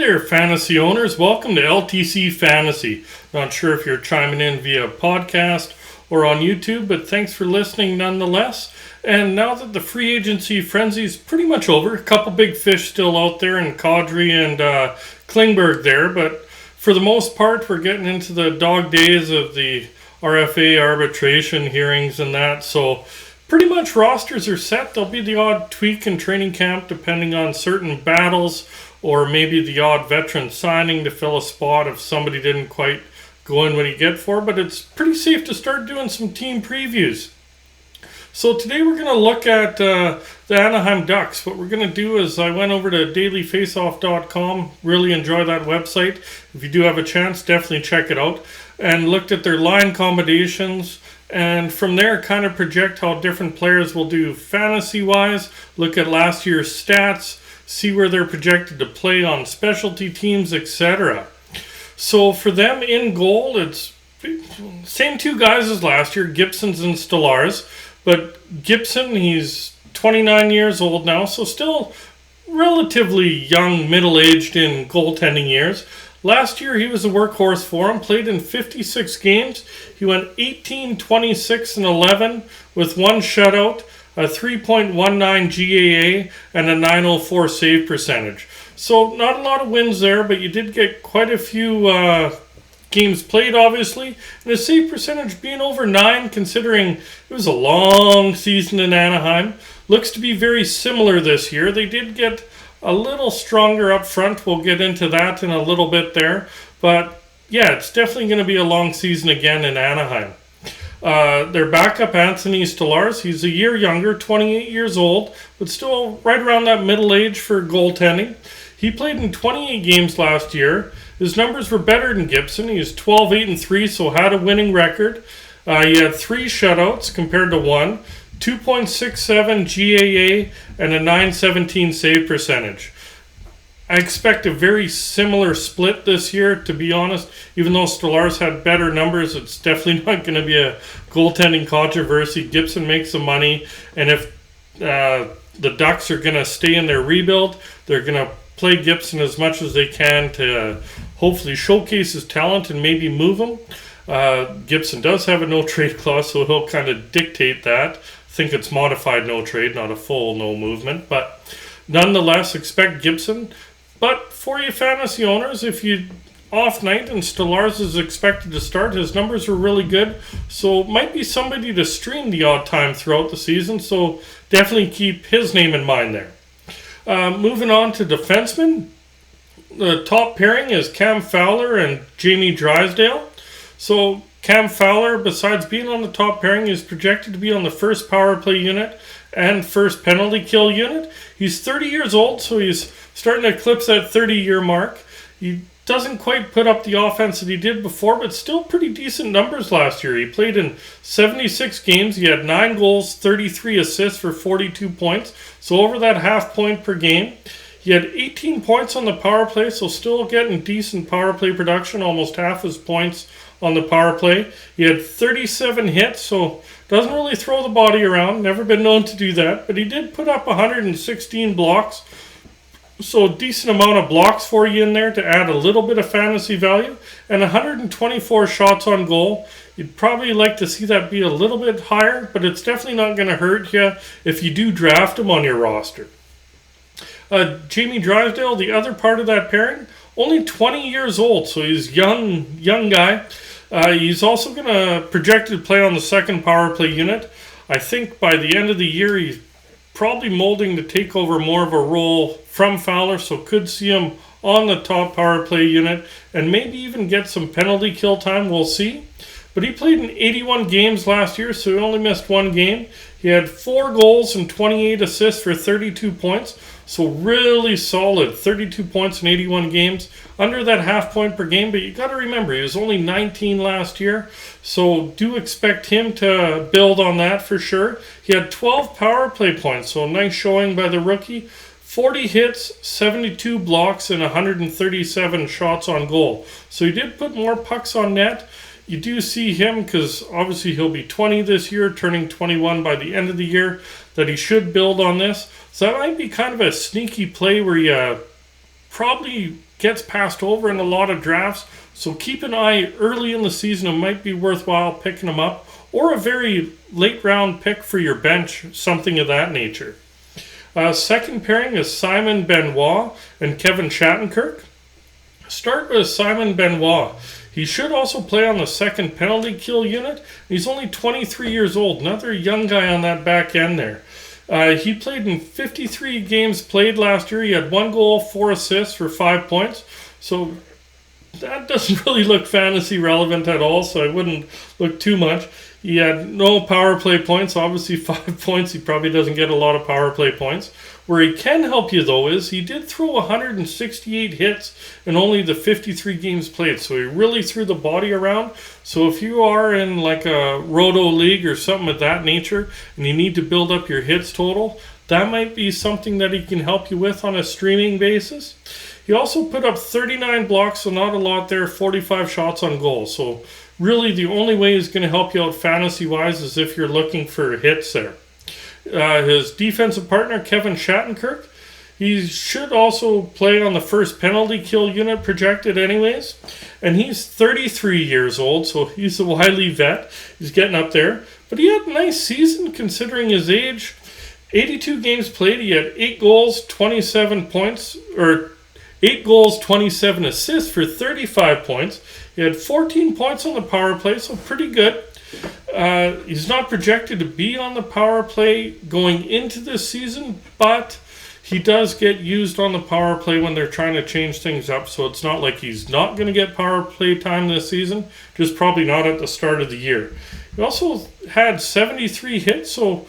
there, fantasy owners. Welcome to LTC Fantasy. Not sure if you're chiming in via podcast or on YouTube, but thanks for listening nonetheless. And now that the free agency frenzy is pretty much over, a couple big fish still out there in Kadri and Klingberg there, but for the most part, we're getting into the dog days of the RFA arbitration hearings and that, so pretty much rosters are set. There'll be the odd tweak in training camp depending on certain battles, or maybe the odd veteran signing to fill a spot if somebody didn't quite go in what you get for, but it's pretty safe to start doing some team previews. So today we're going to look at the Anaheim Ducks. What we're going to do is I went over to dailyfaceoff.com, really enjoy that website. If you do have a chance, definitely check it out, and looked at their line combinations, and from there kind of project how different players will do fantasy-wise, look at last year's stats, see where they're projected to play on specialty teams, etc. So for them in goal, it's same two guys as last year, Gibson's and Stolarz. But Gibson, he's 29 years old now, so still relatively young, middle-aged in goaltending years. Last year, he was a workhorse for him, played in 56 games. He went 18, 26, and 11 with one shutout, a 3.19 GAA, and a 904 save percentage. So not a lot of wins there, but you did get quite a few games played, obviously. And the save percentage being over 9, considering it was a long season in Anaheim. Looks to be very similar this year. They did get a little stronger up front. We'll get into that in a little bit there. But yeah, it's definitely going to be a long season again in Anaheim. Their backup, Anthony Stolarz, he's a year younger, 28 years old, but still right around that middle age for goaltending. He played in 28 games last year. His numbers were better than Gibson. He was 12-8-3, so had a winning record. He had 3 shutouts compared to 1, 2.67 GAA, and a 917 save percentage. I expect a very similar split this year, to be honest. Even though Stolarz had better numbers, it's definitely not going to be a goaltending controversy. Gibson makes the money, and if the Ducks are going to stay in their rebuild, they're going to play Gibson as much as they can to hopefully showcase his talent and maybe move him. Gibson does have a no-trade clause, so he'll kind of dictate that. I think it's modified no-trade, not a full no movement, but nonetheless, expect Gibson. But for you fantasy owners, if you off night and Stolarz is expected to start, his numbers are really good, so might be somebody to stream the odd time throughout the season, so definitely keep his name in mind there. Moving on to defensemen, the top pairing is Cam Fowler and Jamie Drysdale. So Cam Fowler, besides being on the top pairing, is projected to be on the first power play unit and first penalty kill unit. He's 30 years old, so he's starting to eclipse that 30-year mark. He doesn't quite put up the offense that he did before, but still pretty decent numbers last year. He played in 76 games. He had 9 goals, 33 assists for 42 points, so over that half point per game. He had 18 points on the power play, so still getting decent power play production, almost half his points on the power play. He had 37 hits, so doesn't really throw the body around, never been known to do that, but he did put up 116 blocks, so a decent amount of blocks for you in there to add a little bit of fantasy value, and 124 shots on goal. You'd probably like to see that be a little bit higher, but it's definitely not going to hurt you if you do draft him on your roster. Jamie Drysdale, the other part of that pairing, only 20 years old, so he's young guy. He's also going to projected to play on the second power play unit. I think by the end of the year, he's probably molding to take over more of a role from Fowler, so could see him on the top power play unit and maybe even get some penalty kill time. We'll see. But he played in 81 games last year, so he only missed 1 game. He had 4 goals and 28 assists for 32 points. So really solid, 32 points in 81 games, under that half point per game. But you got to remember, he was only 19 last year, so do expect him to build on that for sure. He had 12 power play points, so a nice showing by the rookie. 40 hits, 72 blocks, and 137 shots on goal. So he did put more pucks on net. You do see him, because obviously he'll be 20 this year, turning 21 by the end of the year, that he should build on this. So that might be kind of a sneaky play where you probably gets passed over in a lot of drafts. So keep an eye early in the season. It might be worthwhile picking him up. Or a very late round pick for your bench, something of that nature. Second pairing is Simon Benoit and Kevin Shattenkirk. Start with Simon Benoit. He should also play on the second penalty kill unit. He's only 23 years old. Another young guy on that back end there. He played in 53 games played last year. He had 1 goal, 4 assists for 5 points. So that doesn't really look fantasy relevant at all, so I wouldn't look too much. He had no power play points, obviously 5 points. He probably doesn't get a lot of power play points. Where he can help you, though, is he did throw 168 hits in only the 53 games played. So he really threw the body around. So if you are in like a roto league or something of that nature and you need to build up your hits total, that might be something that he can help you with on a streaming basis. He also put up 39 blocks, so not a lot there, 45 shots on goal. So really the only way he's going to help you out fantasy-wise is if you're looking for hits there. His defensive partner, Kevin Shattenkirk, he should also play on the first penalty kill unit projected anyways. And he's 33 years old, so he's a wily vet. He's getting up there. But he had a nice season considering his age. 82 games played, he had 8 goals, 27 points, or 8 goals, 27 assists for 35 points. He had 14 points on the power play, so pretty good. He's not projected to be on the power play going into this season, but he does get used on the power play when they're trying to change things up, so it's not like he's not going to get power play time this season, just probably not at the start of the year. He also had 73 hits, so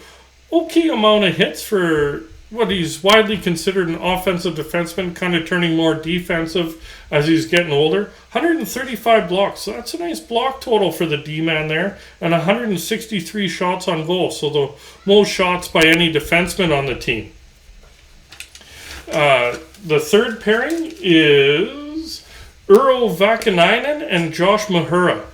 okay amount of hits for what he's widely considered an offensive defenseman, kind of turning more defensive as he's getting older. 135 blocks, so that's a nice block total for the D-man there, and 163 shots on goal, so the most shots by any defenseman on the team. The third pairing is Earl Vakaninen and Josh Mahera.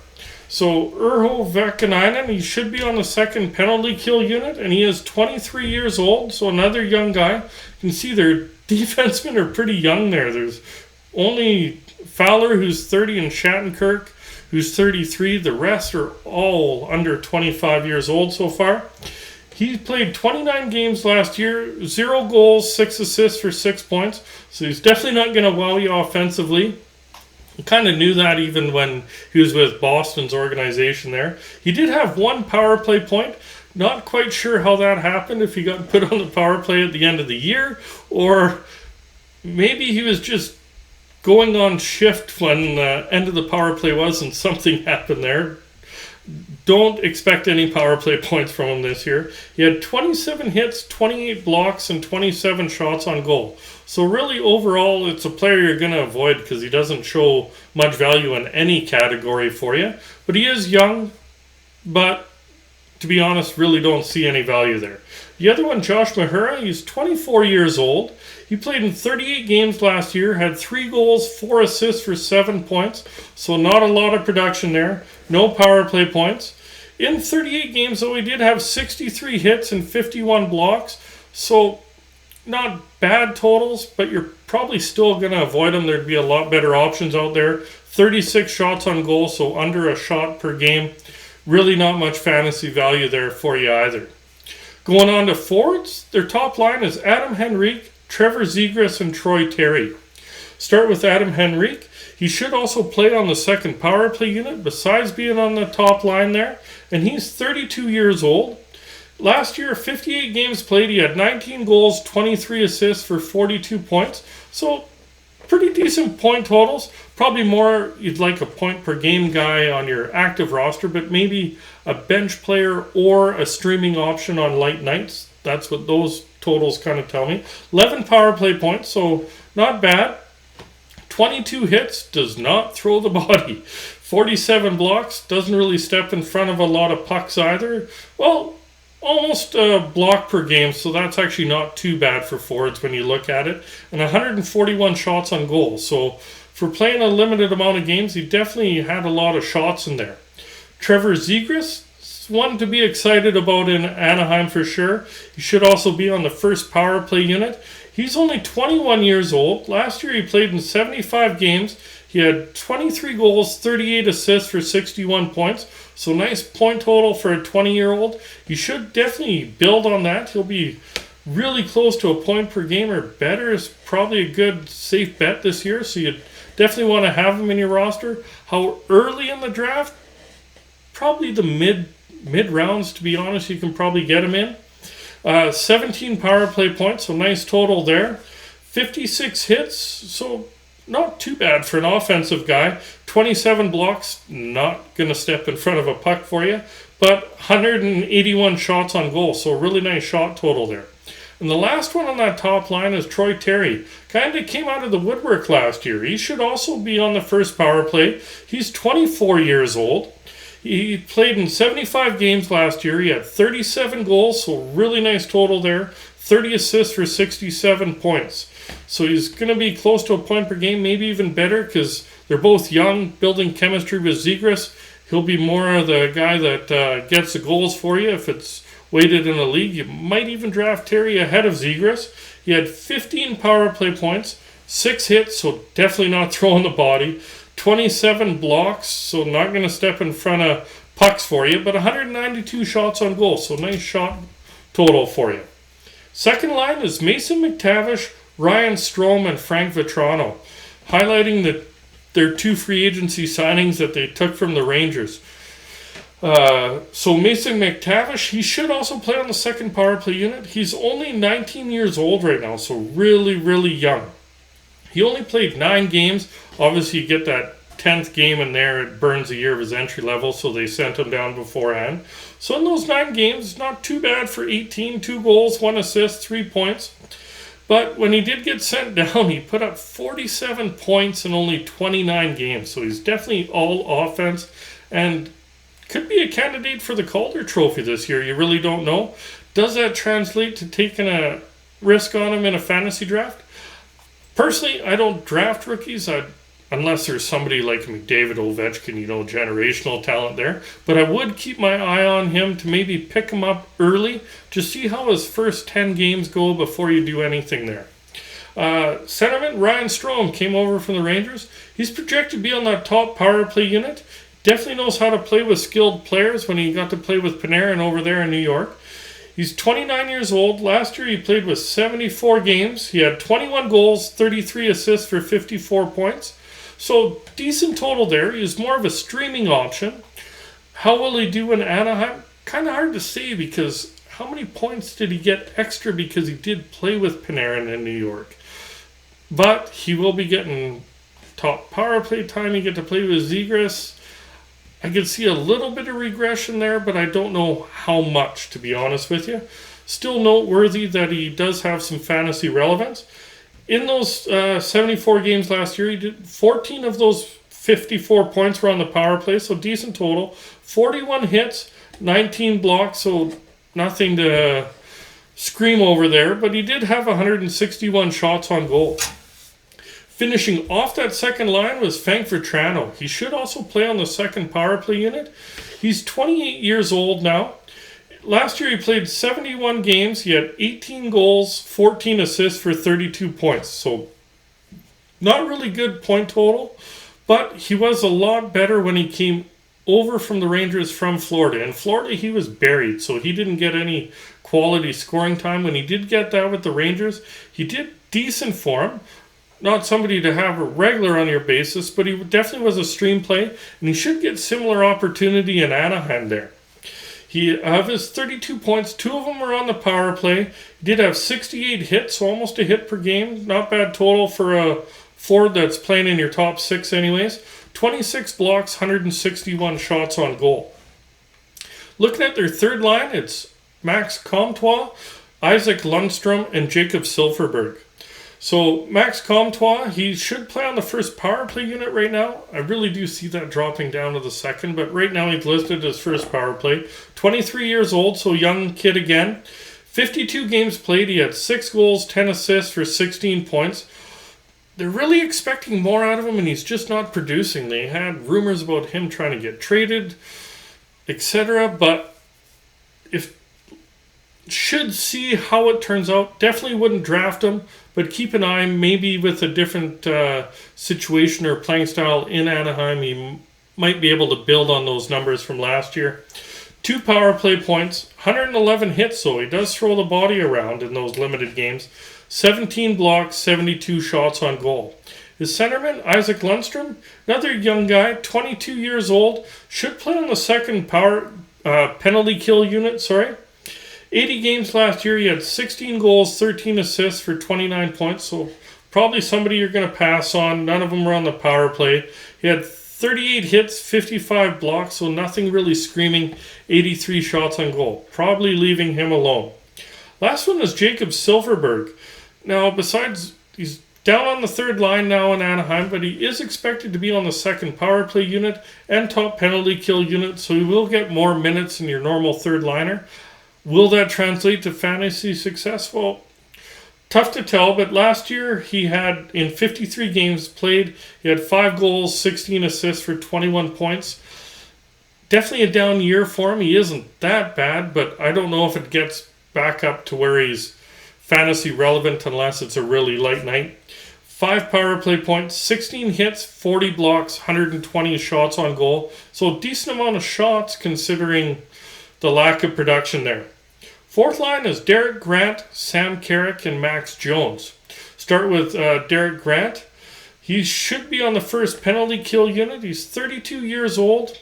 So Earl Vakaninen, he should be on the second penalty kill unit, and he is 23 years old, so another young guy. You can see their defensemen are pretty young there. There's only Fowler, who's 30, and Shattenkirk, who's 33. The rest are all under 25 years old so far. He played 29 games last year, 0 goals, 6 assists for 6 points, so he's definitely not going to wow you offensively. I kind of knew that even when he was with Boston's organization there. He did have 1 power play point. Not quite sure how that happened, if he got put on the power play at the end of the year, or maybe he was just going on shift when the end of the power play was and something happened there. Don't expect any power play points from him this year. He had 27 hits, 28 blocks, and 27 shots on goal. So really, overall, it's a player you're going to avoid because he doesn't show much value in any category for you. But he is young, but to be honest, really don't see any value there. The other one, Josh Mahera, he's 24 years old. He played in 38 games last year, had 3 goals, 4 assists for 7 points. So not a lot of production there. No power play points. In 38 games, though, he did have 63 hits and 51 blocks. So not bad totals, but you're probably still going to avoid him. There'd be a lot better options out there. 36 shots on goal, so under a shot per game. Really not much fantasy value there for you either. Going on to forwards, their top line is Adam Henrique, Trevor Zigrus, and Troy Terry. Start with Adam Henrique. He should also play on the second power play unit besides being on the top line there. And he's 32 years old. Last year, 58 games played. He had 19 goals, 23 assists for 42 points. So pretty decent point totals. Probably more you'd like a point per game guy on your active roster, but maybe a bench player or a streaming option on light nights. That's what those totals kind of tell me. 11 power play points, so not bad. 22 hits, does not throw the body. 47 blocks, doesn't really step in front of a lot of pucks either. Well, almost a block per game, so that's actually not too bad for forwards when you look at it. And 141 shots on goal. So for playing a limited amount of games, he definitely had a lot of shots in there. Trevor Zigrus, one to be excited about in Anaheim for sure. He should also be on the first power play unit. He's only 21 years old. Last year he played in 75 games. He had 23 goals, 38 assists for 61 points. So nice point total for a 20-year-old. You should definitely build on that. He'll be really close to a point per game or better. Is probably a good safe bet this year. So you definitely want to have him in your roster. How early in the draft? Probably the mid rounds, to be honest. You can probably get him in. 17 power play points, so nice total there. 56 hits, so not too bad for an offensive guy. 27 blocks, not going to step in front of a puck for you. But 181 shots on goal, so a really nice shot total there. And the last one on that top line is Troy Terry. Kind of came out of the woodwork last year. He should also be on the first power play. He's 24 years old. He played in 75 games last year. He had 37 goals, so really nice total there. 30 assists for 67 points. So he's going to be close to a point per game, maybe even better, because they're both young, building chemistry with Zigrus. He'll be more of the guy that gets the goals for you if it's weighted in a league. You might even draft Terry ahead of Zigrus. He had 15 power play points, 6 hits, so definitely not throwing the body. 27 blocks, so not going to step in front of pucks for you, but 192 shots on goal, so nice shot total for you. Second line is Mason McTavish, Ryan Strohm, and Frank Vetrano, highlighting their 2 free agency signings that they took from the Rangers. So Mason McTavish, he should also play on the second power play unit. He's only 19 years old right now, so really, really young. He only played 9 games. Obviously, you get that 10th game in there, it burns a year of his entry level, so they sent him down beforehand. So in those 9 games, not too bad for 18, 2 goals, 1 assist, 3 points. But when he did get sent down, he put up 47 points in only 29 games. So he's definitely all offense and could be a candidate for the Calder Trophy this year. You really don't know. Does that translate to taking a risk on him in a fantasy draft? Personally, I don't draft rookies unless there's somebody like McDavid, Ovechkin, generational talent there. But I would keep my eye on him to maybe pick him up early. Just see how his first 10 games go before you do anything there. Centerman Ryan Strohm came over from the Rangers. He's projected to be on that top power play unit. Definitely knows how to play with skilled players when he got to play with Panarin over there in New York. He's 29 years old. Last year he played with 74 games. He had 21 goals, 33 assists for 54 points. So decent total there. He's more of a streaming option. How will he do in Anaheim? Kind of hard to say because how many points did he get extra because he did play with Panarin in New York? But he will be getting top power play time. You get to play with Zigrus. I could see a little bit of regression there, but I don't know how much, to be honest with you. Still noteworthy that he does have some fantasy relevance. In those 74 games last year, he did 14 of those 54 points were on the power play, so decent total. 41 hits, 19 blocks, so nothing to scream over there, but he did have 161 shots on goal. Finishing off that second line was Frank Vetrano. He should also play on the second power play unit. He's 28 years old now. Last year he played 71 games. He had 18 goals, 14 assists for 32 points. So not really good point total, but he was a lot better when he came over from the Rangers from Florida. In Florida he was buried, so he didn't get any quality scoring time. When he did get that with the Rangers, he did decent for him. Not somebody to have a regular on your basis, but he definitely was a stream play, and he should get similar opportunity in Anaheim there. Of his 32 points, 2 of them were on the power play. He did have 68 hits, so almost a hit per game. Not bad total for a forward that's playing in your top 6 anyways. 26 blocks, 161 shots on goal. Looking at their third line, it's Max Contoir, Isaac Lundstrom, and Jacob Silverberg. So Max Comtois, he should play on the first power play unit right now. I really do see that dropping down to the second, but right now he's listed as first power play. 23 years old, so young kid again. 52 games played, he had 6 goals, 10 assists for 16 points. They're really expecting more out of him, and he's just not producing. They had rumors about him trying to get traded, etc. But if should see how it turns out. Definitely wouldn't draft him, but keep an eye. Maybe with a different situation or playing style in Anaheim, he might be able to build on those numbers from last year. 2 power play points, 111 hits, so he does throw the body around in those limited games. 17 blocks, 72 shots on goal. His centerman, Isaac Lundstrom, another young guy, 22 years old, should play on the second penalty kill unit, 80 games last year, he had 16 goals, 13 assists for 29 points, so probably somebody you're going to pass on. None of them were on the power play. He had 38 hits, 55 blocks, so nothing really screaming. 83 shots on goal. Probably leaving him alone. Last one is Jacob Silverberg. Now, besides, he's down on the third line now in Anaheim, but he is expected to be on the second power play unit and top penalty kill unit, so he will get more minutes than your normal third liner. Will that translate to fantasy success? Well, tough to tell, but last year he had, in 53 games played, he had 5 goals, 16 assists for 21 points. Definitely a down year for him. He isn't that bad, but I don't know if it gets back up to where he's fantasy relevant unless it's a really light night. 5 power play points, 16 hits, 40 blocks, 120 shots on goal. So decent amount of shots considering the lack of production there. Fourth line is Derek Grant, Sam Carrick, and Max Jones. Start with Derek Grant. He should be on the first penalty kill unit. He's 32 years old.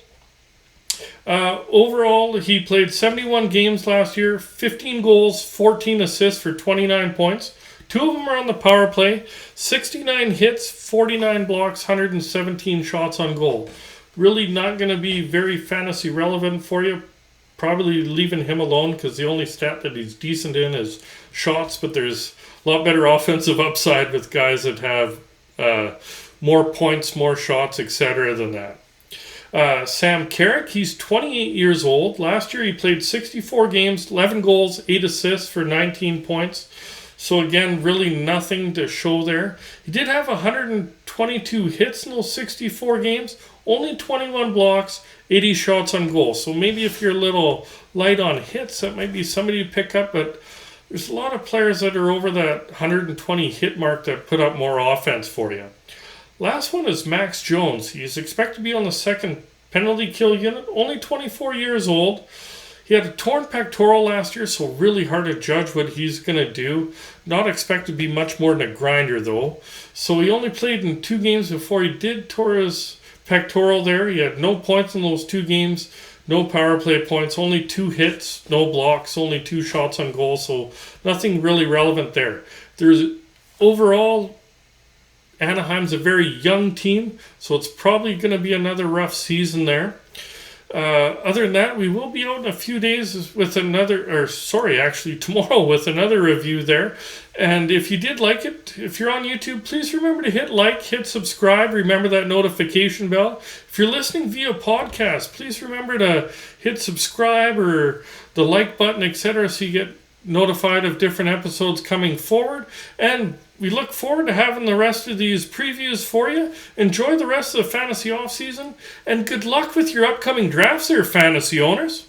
Overall, he played 71 games last year, 15 goals, 14 assists for 29 points. 2 of them are on the power play, 69 hits, 49 blocks, 117 shots on goal. Really not going to be very fantasy relevant for you. Probably leaving him alone because the only stat that he's decent in is shots, but there's a lot better offensive upside with guys that have more points, more shots, etc. than that. Sam Carrick, he's 28 years old. Last year he played 64 games, 11 goals, 8 assists for 19 points. So again, really nothing to show there. He did have 122 hits in those 64 games, only 21 blocks, 80 shots on goal. So maybe if you're a little light on hits, that might be somebody to pick up. But there's a lot of players that are over that 120 hit mark that put up more offense for you. Last one is Max Jones. He's expected to be on the second penalty kill unit, only 24 years old. He had a torn pectoral last year, so really hard to judge what he's going to do. Not expected to be much more than a grinder, though. So he only played in 2 games before he did tore his pectoral there. He had no points in those 2 games, no power play points, only 2 hits, no blocks, only 2 shots on goal, so nothing really relevant there. There's overall, Anaheim's a very young team, so it's probably going to be another rough season there. Other than that, we will be out in a few days with tomorrow with another review there. And if you did like it, if you're on YouTube, please remember to hit like, hit subscribe, remember that notification bell. If you're listening via podcast, please remember to hit subscribe or the like button, etc., so you get notified of different episodes coming forward. And we look forward to having the rest of these previews for you. Enjoy the rest of the fantasy offseason, and good luck with your upcoming drafts there, fantasy owners.